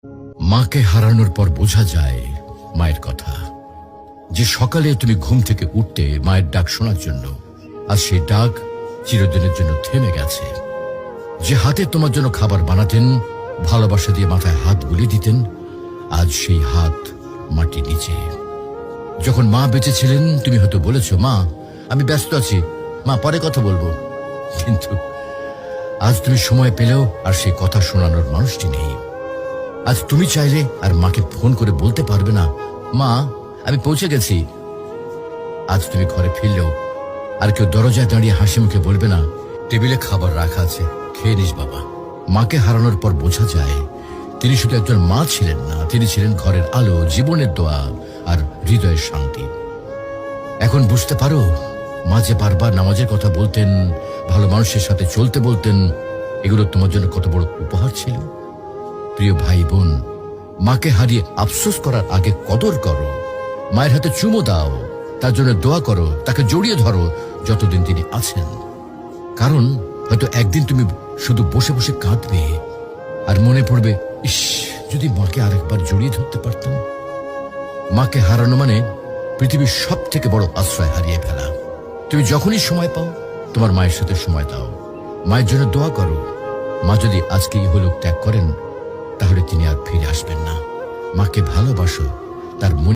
মাকে হারানোর পর বোঝা যায় মায়ের কথা। যে সকালে তুমি ঘুম থেকে উঠতে মায়ের ডাক শোনার জন্য, আজ সেই ডাক চিরদিনের জন্য থেমে গেছে। যে হাতে তোমার জন্য খাবার বানাতেন, ভালোবাসা দিয়ে মাথায় হাত বুলিয়ে দিতেন, আজ সেই হাত মাটির নিচে। যখন মা বেঁচে ছিলেন তুমি হয়তো বলেছ, মা আমি ব্যস্ত আছি, মা পরে কথা বলবো। কিন্তু আজ তুমি সময় পেলেও আর সেই কথা শোনানোর মানুষটি নেই। আজ তুমি চাইলে আর মাকে ফোন করে বলতে পারবে না, মা আমি পৌঁছে গেছি। আজ তুমি ঘরে ফিরলেও আর কেউ দরজায় দাঁড়িয়ে হাসি মুখে বলবে না, টেবিলে খাবার রাখা আছে, খেয়ে নিস বাবা। মাকে হারানোর পর বোঝা যায় তিনি শুধু একজন মা ছিলেন না, তিনি ছিলেন ঘরের আলো, জীবনের দোয়া আর হৃদয়ের শান্তি। এখন বুঝতে পারো মা যে বারবার নামাজের কথা বলতেন, ভালো মানুষের সাথে চলতে বলতেন, এগুলো তোমার জন্য কত বড় উপহার ছিল। প্রিয় ভাই বোন, মাকে হারিয়ে আফসোস করার আগে কদর করো। মায়ের হাতে চুমো দাও, তার জন্য দোয়া করো, তাকে জড়িয়ে ধরো যতদিন তিনি আছেন। কারণ হয়তো একদিন তুমি শুধু বসে বসে কাঁদবে আর মনে পড়বে, ইস যদি মাকে আরেকবার জড়িয়ে ধরতে পারতাম। মাকে হারানো মানে পৃথিবীর সব থেকে বড় আশ্রয় হারিয়ে ফেলা। তুমি যখনই সময় পাও তোমার মায়ের সাথে সময় দাও, মায়ের জন্য দোয়া করো। মা যদি আজকে ইহলোক ত্যাগ করেন তাহলে তিনি আর ফিরে আসবেন না। মাকে ভালোবাসো, তার মনে